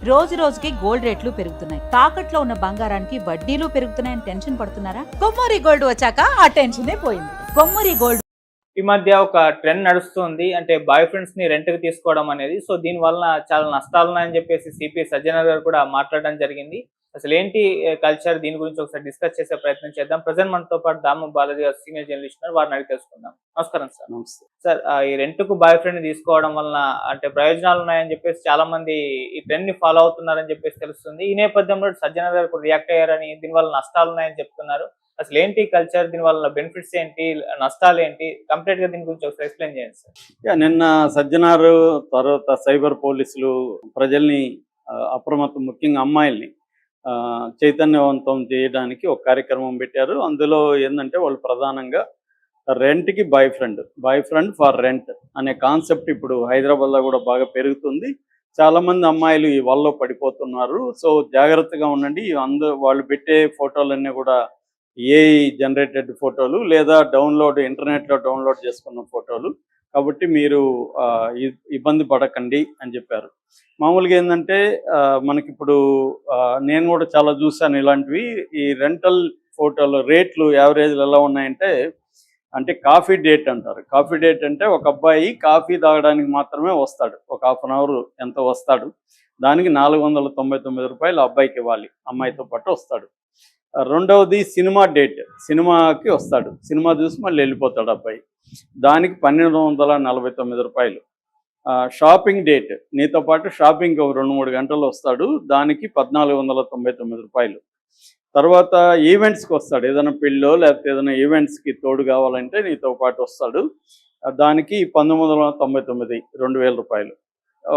రోజు రోజుకి గోల్డ్ రేట్లు పెరుగుతున్నాయి. తాకట్లో ఉన్న బంగారానికి వడ్డీలు పెరుగుతున్నాయని టెన్షన్ పడుతున్నారా? కొమ్మూరి గోల్డ్ వచ్చాక ఆ టెన్షనే పోయింది. కొమ్మూరి గోల్డ్ ఈ మధ్య ఒక ట్రెండ్ నడుస్తుంది. అంటే బాయ్ ఫ్రెండ్స్ ని రెంట్ కి తీసుకోవడం అనేది. సో దీని వలన చాలా నష్టాలు ఉన్నాయని చెప్పేసి సిపి సజ్జనర్ గారు కూడా మాట్లాడడం జరిగింది. అసలు ఏంటి కల్చర్, దీని గురించి ఒకసారి డిస్కస్ చేసే ప్రయత్నం చేద్దాం. ప్రజెంట్ మనతో పాటు దాము బాలాజీ గారు సీనియర్ జర్నలిస్ట్ ఉన్నారు. వారిని అడిగి తెలుసుకుందాం. నమస్కారం సార్. నమస్తే. సార్, ఈ రెంట్ కు బాయ్ ఫ్రెండ్ తీసుకోవడం వలన అంటే ప్రయోజనాలు ఉన్నాయని చెప్పేసి చాలా మంది ఈ ట్రెండ్ ని ఫాలో అవుతున్నారని చెప్పేసి తెలుస్తుంది. ఈ నేపథ్యంలో సజ్జనర్ గారు కూడా రియాక్ట్ అయ్యారని, దీని వల్ల నష్టాలు ఉన్నాయని చెప్తున్నారు. అసలు ఏంటి కల్చర్, దీని వల్ల బెనిఫిట్స్ ఏంటి, నష్టాలు ఏంటి, కంప్లీట్ గా దీని గురించి ఒకసారి ఎక్స్ప్లెయిన్ చేయండి సార్. నిన్న సజ్జనారు తర్వాత సైబర్ పోలీసులు ప్రజల్ని అప్రమత్తం, ముఖ్యంగా అమ్మాయిల్ని చైతన్యవంతం చేయడానికి ఒక కార్యక్రమం పెట్టారు. అందులో ఏంటంటే వాళ్ళు ప్రధానంగా రెంట్కి బాయ్ ఫ్రెండ్ ఫర్ రెంట్ అనే కాన్సెప్ట్ ఇప్పుడు హైదరాబాద్లో కూడా బాగా పెరుగుతుంది. చాలామంది అమ్మాయిలు ఈ వలలో పడిపోతున్నారు. సో జాగ్రత్తగా ఉండండి. వాళ్ళు పెట్టే ఫోటోలన్నీ కూడా ఏఐ జనరేటెడ్ ఫోటోలు లేదా ఇంటర్నెట్లో డౌన్లోడ్ చేసుకున్న ఫోటోలు, కాబట్టి మీరు ఇబ్బంది పడకండి అని చెప్పారు. మామూలుగా ఏంటంటే మనకిప్పుడు నేను కూడా చాలా చూశాను ఇలాంటివి. ఈ రెంటల్ ఫోటోలు రేట్లు యావరేజ్లు ఎలా ఉన్నాయంటే, అంటే కాఫీ డేట్ అంటారు. కాఫీ డేట్ అంటే ఒక అబ్బాయి కాఫీ తాగడానికి మాత్రమే వస్తాడు, ఒక హాఫ్ అన్ అవర్ ఎంత వస్తాడు, దానికి 499 రూపాయలు అబ్బాయికి ఇవ్వాలి, అమ్మాయితో పాటు వస్తాడు. రెండవది సినిమా డేట్, సినిమాకి వస్తాడు, సినిమా చూసి మళ్ళీ వెళ్ళిపోతాడు అబ్బాయి, దానికి 1249 రూపాయలు. షాపింగ్ డేట్, నీతో పాటు షాపింగ్కి ఒక 2-3 గంటలు వస్తాడు, దానికి 1499 రూపాయలు. తర్వాత ఈవెంట్స్కి వస్తాడు, ఏదైనా పెళ్ళో లేకపోతే ఏదైనా ఈవెంట్స్కి తోడు కావాలంటే నీతో పాటు వస్తాడు, దానికి 1999, 2000 రూపాయలు.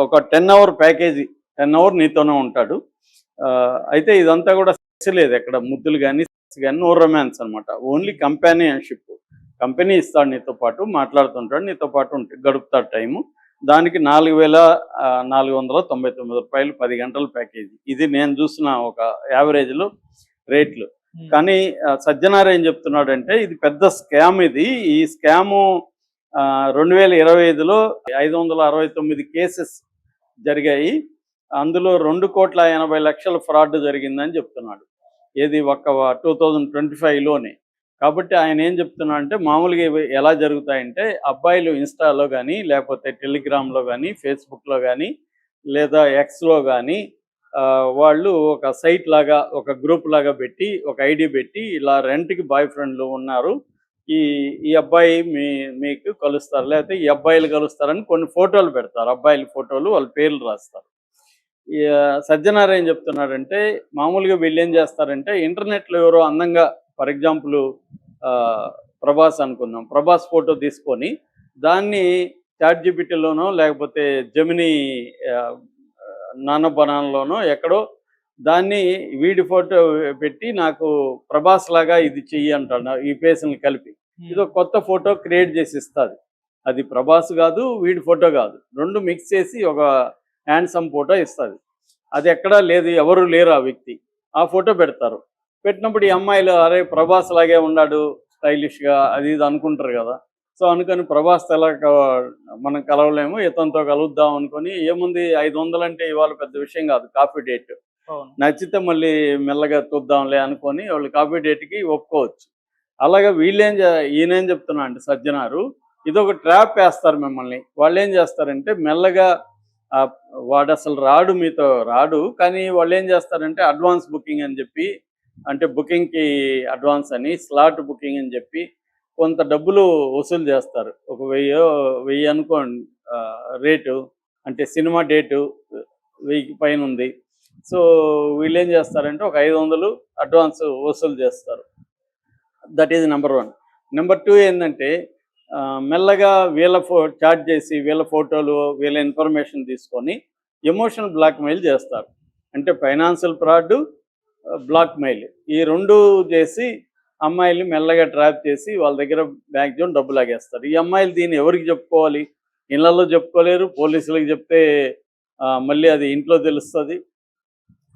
ఒక 10 అవర్ ప్యాకేజీ, 10 అవర్ నీతోనే ఉంటాడు. అయితే ఇదంతా కూడా లేదు, ఎక్కడ ముద్దులు కానీ నో రొమాన్స్ అనమాట, ఓన్లీ కంపానియన్షిప్. కంపెనీ ఇస్తాడు, నీతో పాటు మాట్లాడుతుంటాడు, నీతో పాటు గడుపుతాడు టైము. దానికి 4499 రూపాయలు 10 గంటల ప్యాకేజీ. ఇది నేను చూసిన ఒక యావరేజ్లో రేట్లు. కానీ సజ్జనార్ ఏం చెప్తున్నాడంటే ఇది పెద్ద స్కామ్. ఈ స్కాము 2025లో 569 కేసెస్ జరిగాయి. అందులో 2,80,00,000 ఫ్రాడ్ జరిగిందని చెప్తున్నాడు. ఏది ఒక 2025లోనే. కాబట్టి ఆయన ఏం చెప్తున్నా అంటే, మామూలుగా ఎలా జరుగుతాయంటే, అబ్బాయిలు ఇన్స్టాలో కానీ లేకపోతే టెలిగ్రామ్లో కానీ ఫేస్బుక్లో కానీ లేదా ఎక్స్లో కానీ వాళ్ళు ఒక సైట్ లాగా, ఒక గ్రూప్ లాగా పెట్టి, ఒక ఐడి పెట్టి, ఇలా రెంట్కి బాయ్ ఫ్రెండ్లు ఉన్నారు, ఈ అబ్బాయి మీకు కలుస్తారు, లేకపోతే ఈ అబ్బాయిలు కలుస్తారని కొన్ని ఫోటోలు పెడతారు, అబ్బాయిల ఫోటోలు, వాళ్ళ పేర్లు రాస్తారు. సజ్జనార్ ఏం చెప్తున్నాడంటే, మామూలుగా వీళ్ళు ఏం చేస్తారంటే, ఇంటర్నెట్లో ఎవరో అందంగా, ఫర్ ఎగ్జాంపుల్ ప్రభాస్ అనుకుందాం, ప్రభాస్ ఫోటో తీసుకొని దాన్ని చాట్‌జీపీటీలోనో లేకపోతే జెమినీ నానో బనానాలోనో ఎక్కడో దాన్ని వీడి ఫోటో పెట్టి, నాకు ప్రభాస్ లాగా ఇది చెయ్యి అంటాడు, ఈ ఫేస్ని కలిపి ఇది ఒక కొత్త ఫోటో క్రియేట్ చేసి ఇస్తుంది. అది ప్రభాస్ కాదు, వీడి ఫోటో కాదు, రెండు మిక్స్ చేసి ఒక హ్యాండ్సమ్ ఫోటో ఇస్తుంది. అది ఎక్కడా లేదు, ఎవరు లేరు ఆ వ్యక్తి, ఆ ఫోటో పెడతారు. పెట్టినప్పుడు ఈ అమ్మాయిలు అరే ప్రభాస్ లాగే ఉన్నాడు స్టైలిష్గా, అది ఇది అనుకుంటారు కదా. సో అనుకొని ప్రభాస్ మనం కలవలేము, ఇతనితో కలుద్దాం అనుకొని, ఏముంది 500 అంటే ఇవాళ పెద్ద విషయం కాదు, కాఫీ డేట్ నచ్చితే మళ్ళీ మెల్లగా చూద్దాంలే అనుకొని వాళ్ళు కాఫీ డేట్కి ఒప్పుకోవచ్చు. అలాగే ఈయనేం చెప్తున్నా అంటే సజ్జనారు, ఇదొక ట్రాప్ వేస్తారు మిమ్మల్ని. వాళ్ళు ఏం చేస్తారంటే మెల్లగా వాడు అసలు మీతో రాడు, కానీ వాళ్ళు ఏం చేస్తారంటే అడ్వాన్స్ బుకింగ్ అని చెప్పి, అంటే బుకింగ్కి అడ్వాన్స్ అని, స్లాట్ బుకింగ్ అని చెప్పి కొంత డబ్బులు వసూలు చేస్తారు. ఒక 1000 అనుకోండి రేటు, అంటే సినిమా డేటు 1000 పైన ఉంది. సో వీళ్ళు ఏం చేస్తారంటే ఒక 500 అడ్వాన్స్ వసూలు చేస్తారు. That is number 1. నెంబర్ 2 ఏంటంటే, మెల్లగా చాట్ చేసి వీళ్ళ ఫోటోలు, వీళ్ళ ఇన్ఫర్మేషన్ తీసుకొని ఎమోషనల్ బ్లాక్మెయిల్ చేస్తారు. అంటే ఫైనాన్షియల్ ఫ్రాడ్, బ్లాక్మెయిల్, ఈ 2 చేసి అమ్మాయిల్ని మెల్లగా ట్రాప్ చేసి వాళ్ళ దగ్గర మ్యాక్సిమం డబ్బు లాగేస్తారు. ఈ అమ్మాయిలు దీన్ని ఎవరికి చెప్పుకోవాలి? ఇళ్లలో చెప్పుకోలేరు, పోలీసులకు చెప్తే మళ్ళీ అది ఇంట్లో తెలుస్తుంది,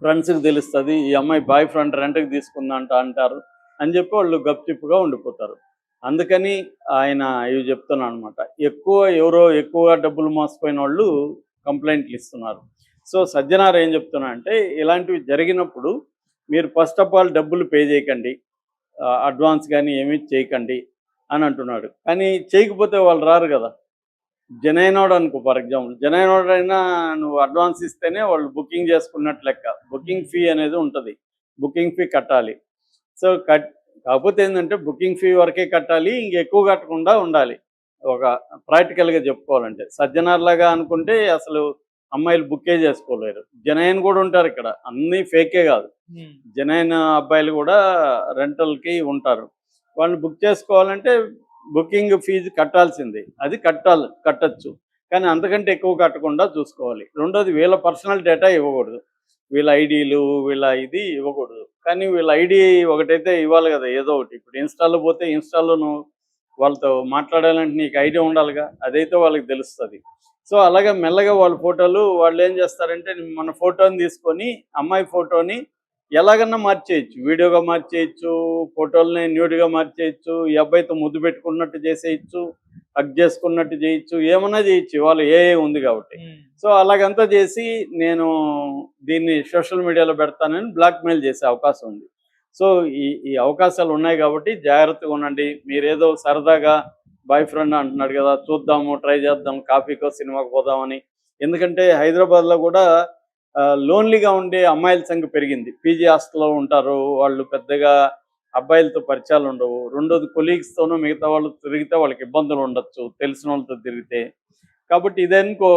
ఫ్రెండ్స్కి తెలుస్తుంది, ఈ అమ్మాయి బాయ్ ఫ్రెండ్ రెంట్కి తీసుకుందంట అంటారు అని చెప్పి వాళ్ళు గప్చిప్పుగా ఉండిపోతారు. అందుకని ఆయన ఇవి చెప్తున్నాను అనమాట. ఎక్కువగా డబ్బులు మోసపోయిన వాళ్ళు కంప్లైంట్లు ఇస్తున్నారు. సో సజ్జనార్ ఏం చెప్తున్నా అంటే ఇలాంటివి జరిగినప్పుడు మీరు ఫస్ట్ ఆఫ్ ఆల్ డబ్బులు పే చేయకండి, అడ్వాన్స్ కానీ ఏమీ చేయకండి అని అంటున్నాడు. కానీ చేయకపోతే వాళ్ళు రారు కదా. జనైనోడు అనుకో, ఫర్ ఎగ్జాంపుల్ జనైనోడు అయినా నువ్వు అడ్వాన్స్ ఇస్తేనే వాళ్ళు బుకింగ్ చేసుకున్నట్టు లెక్క. బుకింగ్ ఫీ అనేది ఉంటుంది, బుకింగ్ ఫీ కట్టాలి. సో కాకపోతే ఏంటంటే బుకింగ్ ఫీ వరకే కట్టాలి, ఇంకెక్కువ కట్టకుండా ఉండాలి. ఒక ప్రాక్టికల్గా చెప్పుకోవాలంటే సజ్జనార్లాగా అనుకుంటే అసలు అమ్మాయిలు బుక్కే చేసుకోలేరు. జనైన్ కూడా ఉంటారు ఇక్కడ, అన్నీ ఫేకే కాదు. జనైన్ అబ్బాయిలు కూడా రెంటల్కి ఉంటారు. వాళ్ళని బుక్ చేసుకోవాలంటే బుకింగ్ ఫీజు కట్టాల్సిందే, అది కట్టచ్చు. కానీ అంతకంటే ఎక్కువ కట్టకుండా చూసుకోవాలి. రెండోది వీళ్ళ పర్సనల్ డేటా ఇవ్వకూడదు, వీళ్ళ ఐడీలు వీళ్ళ ఇది ఇవ్వకూడదు. కానీ వీళ్ళ ఐడి ఒకటైతే ఇవ్వాలి కదా, ఏదో ఒకటి. ఇప్పుడు ఇన్స్టాలో పోతే ఇన్స్టాలో నువ్వు వాళ్ళతో మాట్లాడాలంటే నీకు ఐడియా ఉండాలిగా, అదైతే వాళ్ళకి తెలుస్తుంది. సో అలాగే మెల్లగా వాళ్ళ ఫోటోలు వాళ్ళు ఏం చేస్తారంటే మన ఫోటోని తీసుకొని అమ్మాయి ఫోటోని ఎలాగన్నా మార్చేయచ్చు, వీడియోగా మార్చేయచ్చు, ఫోటోల్ని న్యూడ్గా మార్చేయచ్చు, ఈ అబ్బాయితో ముద్దు పెట్టుకున్నట్టు చేసేయచ్చు, హగ్ చేసుకున్నట్టు చేయొచ్చు, ఏమన్నా చేయొచ్చు, వాళ్ళు ఉంది కాబట్టి. సో అలాగంతా చేసి నేను దీన్ని సోషల్ మీడియాలో పెడతానని బ్లాక్మెయిల్ చేసే అవకాశం ఉంది. సో ఈ అవకాశాలు ఉన్నాయి కాబట్టి జాగ్రత్తగా ఉండండి. మీరేదో సరదాగా బాయ్ ఫ్రెండ్ అంటున్నాడు కదా, చూద్దాము, ట్రై చేద్దాం, కాఫీకో సినిమాకి పోదామని. ఎందుకంటే హైదరాబాద్లో కూడా లోన్లీగా ఉండే అమ్మాయిల సంఖ్య పెరిగింది. పీజీ హాస్టల్లో ఉంటారు వాళ్ళు, పెద్దగా అబ్బాయిలతో పరిచయాలు ఉండవు. రెండోది కొలీగ్స్తోనూ మిగతా వాళ్ళు తిరిగితే వాళ్ళకి ఇబ్బందులు ఉండొచ్చు తెలిసిన వాళ్ళతో తిరిగితే. కాబట్టి ఇదనుకో